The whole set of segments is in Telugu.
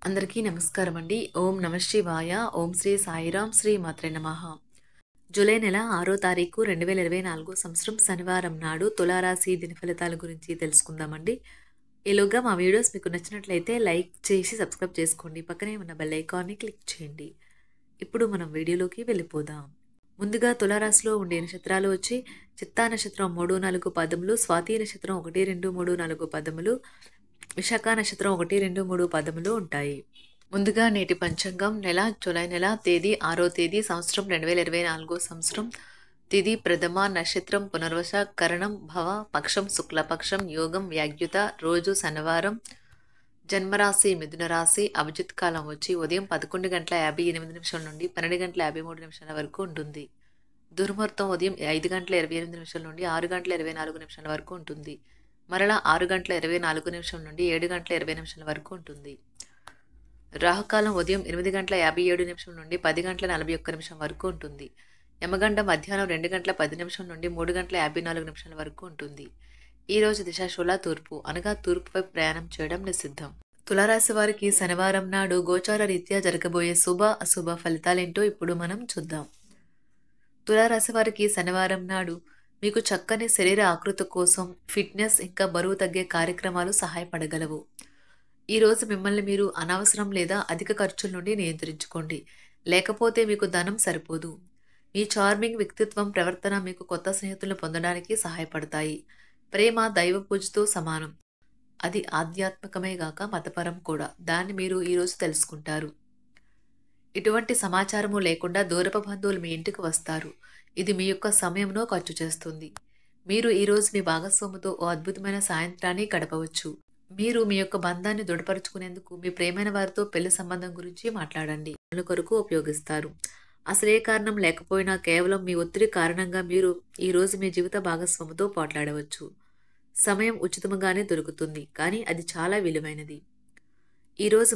అందరికీ నమస్కారం అండి. ఓం నమః శివాయ. ఓం శ్రీ సాయిరాం శ్రీ మాత్రే నమః. జూలై నెల 6వ తారీఖు 2024 సంవత్సరం శనివారం నాడు తులారాశి దిన ఫలితాల గురించి తెలుసుకుందామండి. ఈలోగా మా వీడియోస్ మీకు నచ్చినట్లయితే లైక్ చేసి సబ్స్క్రైబ్ చేసుకోండి. పక్కనే ఉన్న బెల్ ఐకాన్ని క్లిక్ చేయండి. ఇప్పుడు మనం వీడియోలోకి వెళ్ళిపోదాం. ముందుగా తులారాశిలో ఉండే నక్షత్రాలు వచ్చి చిత్తా నక్షత్రం 3, 4 పదములు, స్వాతి నక్షత్రం 1, 2, 3, 4 పదములు, విశాఖ నక్షత్రం 1, 2, 3 పదములు ఉంటాయి. ముందుగా నేటి పంచాంగం నెల జూలై నెల తేదీ 6వ తేదీ సంవత్సరం 2024 సంవత్సరం తిథి ప్రథమ నక్షత్రం పునర్వస కరణం భవ పక్షం శుక్లపక్షం యోగం వ్యాగ్యుత రోజు శనివారం జన్మరాశి మిథున రాశి అభిజిత్ కాలం వచ్చి ఉదయం 11:58 నుండి 12:53 వరకు ఉంటుంది. దుర్ముహూర్తం ఉదయం 5:28 నుండి 6:24 వరకు ఉంటుంది. మరలా 6:24 నుండి 7:20 వరకు ఉంటుంది. రాహుకాలం ఉదయం 8:57 నుండి 10:41 వరకు ఉంటుంది. యమగండం మధ్యాహ్నం 2:10 నుండి 3:54 వరకు ఉంటుంది. ఈ రోజు దిశాశూల తూర్పు అనగా తూర్పు వైపు ప్రయాణం చేయడం నిషిద్ధం. తులారాశి వారికి శనివారం నాడు గోచార రీత్యా జరగబోయే శుభ అశుభ ఫలితాలేంటో ఇప్పుడు మనం చూద్దాం. తులారాశి వారికి శనివారం నాడు మీకు చక్కని శరీర ఆకృతి కోసం ఫిట్నెస్ ఇంకా బరువు తగ్గే కార్యక్రమాలు సహాయపడగలవు. ఈరోజు మిమ్మల్ని మీరు అనవసరం లేదా అధిక ఖర్చుల నుండి నియంత్రించుకోండి, లేకపోతే మీకు ధనం సరిపోదు. మీ చార్మింగ్ వ్యక్తిత్వం ప్రవర్తన మీకు కొత్త స్నేహితులను పొందడానికి సహాయపడతాయి. ప్రేమ దైవ పూజతో సమానం. అది ఆధ్యాత్మికమే గాక మతపరం కూడా. దాన్ని మీరు ఈరోజు తెలుసుకుంటారు. ఇటువంటి సమాచారము లేకుండా దూరపు బంధువులు మీ ఇంటికి వస్తారు. ఇది మీ యొక్క సమయంలో ఖర్చు చేస్తుంది. మీరు ఈరోజు మీ భాగస్వామితో ఓ అద్భుతమైన సాయంత్రాన్ని గడపవచ్చు. మీరు మీ యొక్క బంధాన్ని దృఢపరుచుకునేందుకు మీ ప్రేమైన వారితో పెళ్లి సంబంధం గురించి మాట్లాడండి. పనుల కొరకు ఉపయోగిస్తారు. అసలే కారణం లేకపోయినా కేవలం మీ ఒత్తిడి కారణంగా మీరు ఈరోజు మీ జీవిత భాగస్వామితో పోట్లాడవచ్చు. సమయం ఉచితంగానే దొరుకుతుంది, కానీ అది చాలా విలువైనది. ఈరోజు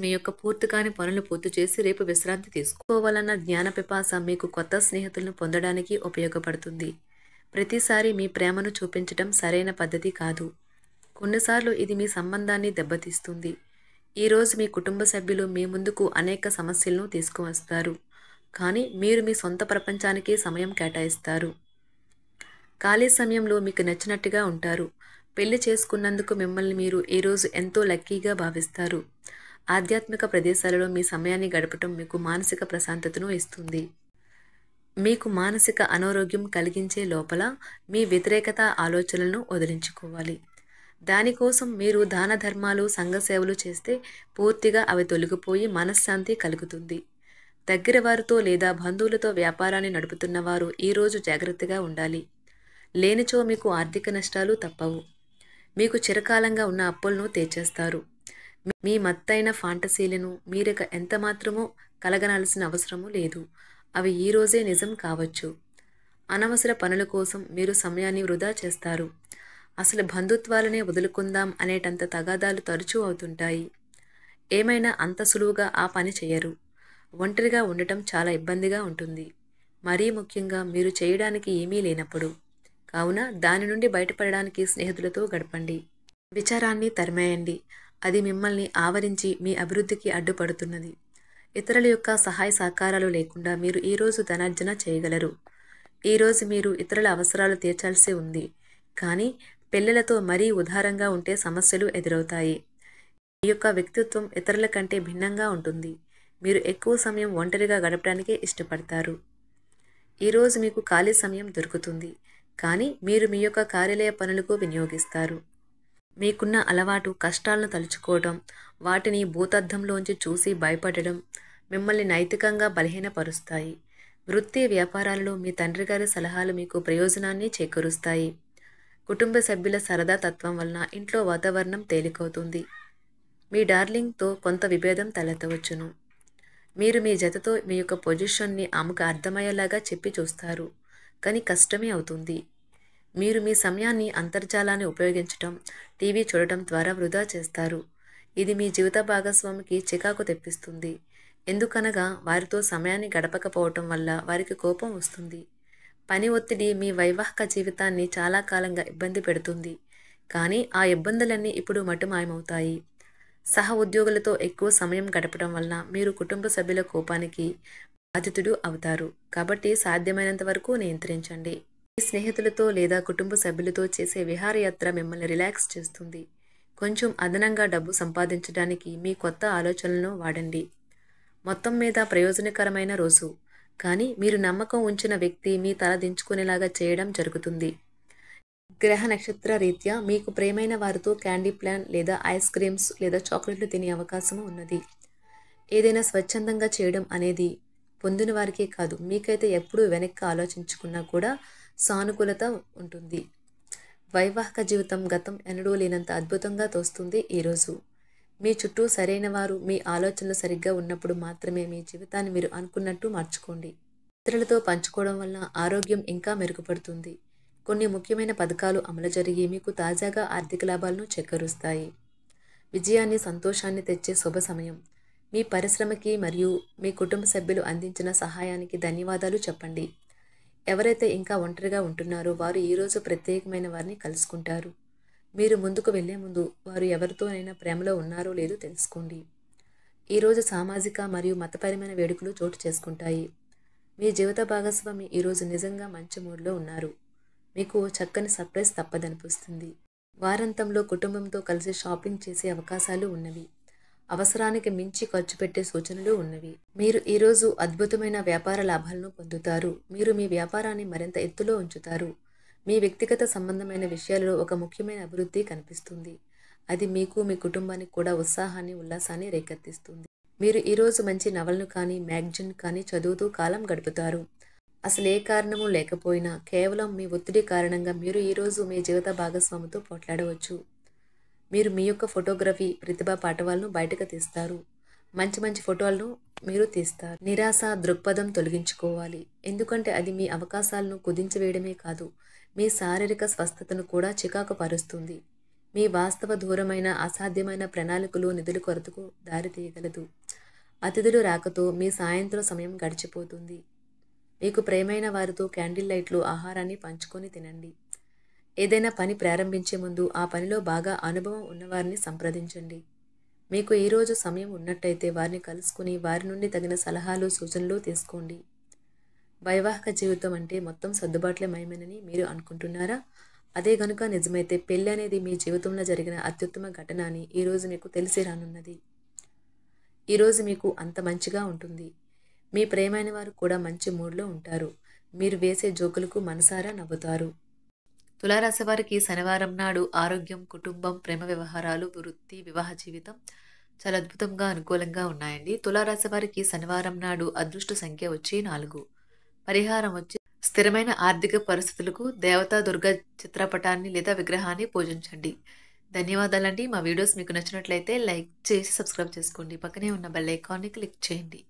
మీ యొక్క పూర్తి కాని పనులు పూర్తి చేసి రేపు విశ్రాంతి తీసుకోవాలన్న జ్ఞాన పిపాస మీకు కొత్త స్నేహితులను పొందడానికి ఉపయోగపడుతుంది. ప్రతిసారి మీ ప్రేమను చూపించటం సరైన పద్ధతి కాదు. కొన్నిసార్లు ఇది మీ సంబంధాన్ని దెబ్బతీస్తుంది. ఈరోజు మీ కుటుంబ సభ్యులు మీ ముందుకు అనేక సమస్యలను తీసుకువస్తారు, కానీ మీరు మీ సొంత ప్రపంచానికి సమయం కేటాయిస్తారు. ఖాళీ సమయంలో మీకు నచ్చినట్టుగా ఉంటారు. పెళ్లి చేసుకున్నందుకు మిమ్మల్ని మీరు ఈరోజు ఎంతో లక్కీగా భావిస్తారు. ఆధ్యాత్మిక ప్రదేశాలలో మీ సమయాన్ని గడపటం మీకు మానసిక ప్రశాంతతను ఇస్తుంది. మీకు మానసిక అనారోగ్యం కలిగించే లోపల మీ వ్యతిరేకత ఆలోచనలను వదిలించుకోవాలి. దానికోసం మీరు దాన ధర్మాలు సంఘ సేవలు చేస్తే పూర్తిగా అవి తొలగిపోయి మనశ్శాంతి కలుగుతుంది. దగ్గర వారితో లేదా బంధువులతో వ్యాపారాన్ని నడుపుతున్న వారు ఈరోజు జాగ్రత్తగా ఉండాలి. లేనిచో మీకు ఆర్థిక నష్టాలు తప్పవు. మీకు చిరకాలంగా ఉన్న అప్పులను తీర్చేస్తారు. మీ మత్తైన ఫాంటసీలను మీరిక ఎంత మాత్రమూ కలగనాల్సిన అవసరము లేదు. అవి ఈరోజే నిజం కావచ్చు. అనవసర పనుల కోసం మీరు సమయాన్ని వృధా చేస్తారు. అసలు బంధుత్వాలనే వదులుకుందాం అనేటంత తగాదాలు తరచూ అవుతుంటాయి. ఏమైనా అంత సులువుగా ఆ పని చేయరు. ఒంటరిగా ఉండటం చాలా ఇబ్బందిగా ఉంటుంది, మరీ ముఖ్యంగా మీరు చేయడానికి ఏమీ లేనప్పుడు. కావున దాని నుండి బయటపడడానికి స్నేహితులతో గడపండి. విచారాన్ని తరిమేయండి. అది మిమ్మల్ని ఆవరించి మీ అభివృద్ధికి అడ్డుపడుతున్నది. ఇతరుల యొక్క సహాయ సహకారాలు లేకుండా మీరు ఈరోజు ధనార్జన చేయగలరు. ఈరోజు మీరు ఇతరుల అవసరాలు తీర్చాల్సి ఉంది, కానీ పిల్లలతో మరీ ఉదారంగా ఉంటే సమస్యలు ఎదురవుతాయి. మీ యొక్క వ్యక్తిత్వం ఇతరుల కంటే భిన్నంగా ఉంటుంది. మీరు ఎక్కువ సమయం ఒంటరిగా గడపడానికే ఇష్టపడతారు. ఈరోజు మీకు ఖాళీ సమయం దొరుకుతుంది, కానీ మీరు మీ యొక్క కార్యాలయ పనులకు వినియోగిస్తారు. మీకున్న అలవాటు కష్టాలను తలుచుకోవడం, వాటిని భూతద్దంలోంచి చూసి భయపడడం మిమ్మల్ని నైతికంగా బలహీనపరుస్తాయి. వృత్తి వ్యాపారాలలో మీ తండ్రి గారి సలహాలు మీకు ప్రయోజనాన్ని చేకూరుస్తాయి. కుటుంబ సభ్యుల సరదా తత్వం వలన ఇంట్లో వాతావరణం తేలికవుతుంది. మీ డార్లింగ్తో కొంత విభేదం తలెత్తవచ్చును. మీరు మీ జతతో మీ యొక్క పొజిషన్ని ఆమెకు అర్థమయ్యేలాగా చెప్పి చూస్తారు, కానీ కష్టమే అవుతుంది. మీరు మీ సమయాన్ని అంతర్జాలాన్ని ఉపయోగించటం, టీవీ చూడటం ద్వారా వృధా చేస్తారు. ఇది మీ జీవిత భాగస్వామికి చికాకు తెప్పిస్తుంది. ఎందుకనగా వారితో సమయాన్ని గడపకపోవటం వల్ల వారికి కోపం వస్తుంది. పని ఒత్తిడి మీ వైవాహిక జీవితాన్ని చాలా కాలంగా ఇబ్బంది పెడుతుంది, కానీ ఆ ఇబ్బందులన్నీ ఇప్పుడు మటుమాయమవుతాయి. సహ ఉద్యోగులతో ఎక్కువ సమయం గడపడం వలన మీరు కుటుంబ సభ్యుల కోపానికి బాధితుడు అవుతారు. కాబట్టి సాధ్యమైనంత వరకు నియంత్రించండి. మీ స్నేహితులతో లేదా కుటుంబ సభ్యులతో చేసే విహారయాత్ర మిమ్మల్ని రిలాక్స్ చేస్తుంది. కొంచెం అదనంగా డబ్బు సంపాదించడానికి మీ కొత్త ఆలోచనలను వాడండి. మొత్తం మీద ప్రయోజనకరమైన రోజు. కానీ మీరు నమ్మకం ఉంచిన వ్యక్తి మీ తల దించుకునేలాగా చేయడం జరుగుతుంది. గ్రహ నక్షత్ర రీత్యా మీకు ప్రియమైన వారితో క్యాండీ ప్లాన్ లేదా ఐస్ క్రీమ్స్ లేదా చాక్లెట్లు తినే అవకాశం ఉన్నది. ఏదైనా స్వచ్ఛందంగా చేయడం అనేది పొందిన వారికే కాదు, మీకైతే ఎప్పుడూ వెనక్కి ఆలోచించుకున్నా కూడా సానుకూలత ఉంటుంది. వైవాహిక జీవితం గతం ఎన్నడూ లేనంత అద్భుతంగా తోస్తుంది ఈరోజు. మీ చుట్టూ సరైన వారు, మీ ఆలోచనలు సరిగ్గా ఉన్నప్పుడు మాత్రమే మీ జీవితాన్ని మీరు అనుకున్నట్టు మార్చుకోండి. ఇతరులతో పంచుకోవడం వల్ల ఆరోగ్యం ఇంకా మెరుగుపడుతుంది. కొన్ని ముఖ్యమైన పథకాలు అమలు జరిగి మీకు తాజాగా ఆర్థిక లాభాలను చేకూరుస్తాయి. విజయాన్ని, సంతోషాన్ని తెచ్చే శుభ సమయం. మీ పరిశ్రమకి మరియు మీ కుటుంబ సభ్యులు అందించిన సహాయానికి ధన్యవాదాలు చెప్పండి. ఎవరైతే ఇంకా ఒంటరిగా ఉంటున్నారో వారు ఈరోజు ప్రత్యేకమైన వారిని కలుసుకుంటారు. మీరు ముందుకు వెళ్లే ముందు వారు ఎవరితోనైనా ప్రేమలో ఉన్నారో లేదో తెలుసుకోండి. ఈరోజు సామాజిక మరియు మతపరమైన వేడుకలు చోటు చేసుకుంటాయి. మీ జీవిత భాగస్వామి ఈరోజు నిజంగా మంచి మూడ్లో ఉన్నారు. మీకు చక్కని సర్ప్రైజ్ తప్పదనిపిస్తుంది. వారాంతంలో కుటుంబంతో కలిసి షాపింగ్ చేసే అవకాశాలు ఉన్నవి. అవసరానికి మించి ఖర్చు పెట్టే సూచనలు ఉన్నవి. మీరు ఈరోజు అద్భుతమైన వ్యాపార లాభాలను పొందుతారు. మీరు మీ వ్యాపారాన్ని మరింత ఎత్తులో ఉంచుతారు. మీ వ్యక్తిగత సంబంధమైన విషయాలలో ఒక ముఖ్యమైన అభివృద్ధి కనిపిస్తుంది. అది మీకు, మీ కుటుంబానికి కూడా ఉత్సాహాన్ని, ఉల్లాసాన్ని రేకెత్తిస్తుంది. మీరు ఈరోజు మంచి నవలను కానీ, మ్యాగజైన్ కానీ చదువుతూ కాలం గడుపుతారు. అసలు ఏ కారణము లేకపోయినా కేవలం మీ ఒత్తిడి కారణంగా మీరు ఈరోజు మీ జీవిత భాగస్వామితో పోట్లాడవచ్చు. మీరు మీ యొక్క ఫోటోగ్రఫీ ప్రతిభా పాటవాలను బయటకు తీస్తారు. మంచి మంచి ఫోటోలను మీరు తీస్తారు. నిరాశ దృక్పథం తొలగించుకోవాలి. ఎందుకంటే అది మీ అవకాశాలను కుదించివేయడమే కాదు, మీ శారీరక స్వస్థతను కూడా చికాకు పరుస్తుంది. మీ వాస్తవ దూరమైన అసాధ్యమైన ప్రణాళికలు నిధుల కొరతకు దారితీయగలదు. అతిథులు రాకతో మీ సాయంత్రం సమయం గడిచిపోతుంది. మీకు ప్రియమైన వారితో క్యాండిల్ లైట్లు, ఆహారాన్ని పంచుకొని తినండి. ఏదైనా పని ప్రారంభించే ముందు ఆ పనిలో బాగా అనుభవం ఉన్నవారిని సంప్రదించండి. మీకు ఈరోజు సమయం ఉన్నట్టయితే వారిని కలుసుకుని వారి నుండి తగిన సలహాలు, సూచనలు తీసుకోండి. వైవాహిక జీవితం అంటే మొత్తం సర్దుబాట్లే మయమేనని మీరు అనుకుంటున్నారా? అదే గనుక నిజమైతే పెళ్ళి అనేది మీ జీవితంలో జరిగిన అత్యుత్తమ ఘటన అని ఈరోజు మీకు తెలిసి రానున్నది. ఈరోజు మీకు అంత మంచిగా ఉంటుంది. మీ ప్రియమైన వారు కూడా మంచి మూడ్లో ఉంటారు. మీరు వేసే జోకులకు మనసారా నవ్వుతారు. తులారాశి వారికి శనివారం నాడు ఆరోగ్యం, కుటుంబం, ప్రేమ వ్యవహారాలు, వృత్తి, వివాహ జీవితం చాలా అద్భుతంగా అనుకూలంగా ఉన్నాయండి. తులారాశి వారికి శనివారం నాడు అదృష్ట సంఖ్య వచ్చి 4. పరిహారం వచ్చి స్థిరమైన ఆర్థిక పరిస్థితులకు దేవతా దుర్గా చిత్రపటాన్ని లేదా విగ్రహాన్ని పూజించండి. ధన్యవాదాలండి. మా వీడియోస్ మీకు నచ్చినట్లయితే లైక్ చేసి సబ్స్క్రైబ్ చేసుకోండి. పక్కనే ఉన్న బెల్ ఐకాన్ని క్లిక్ చేయండి.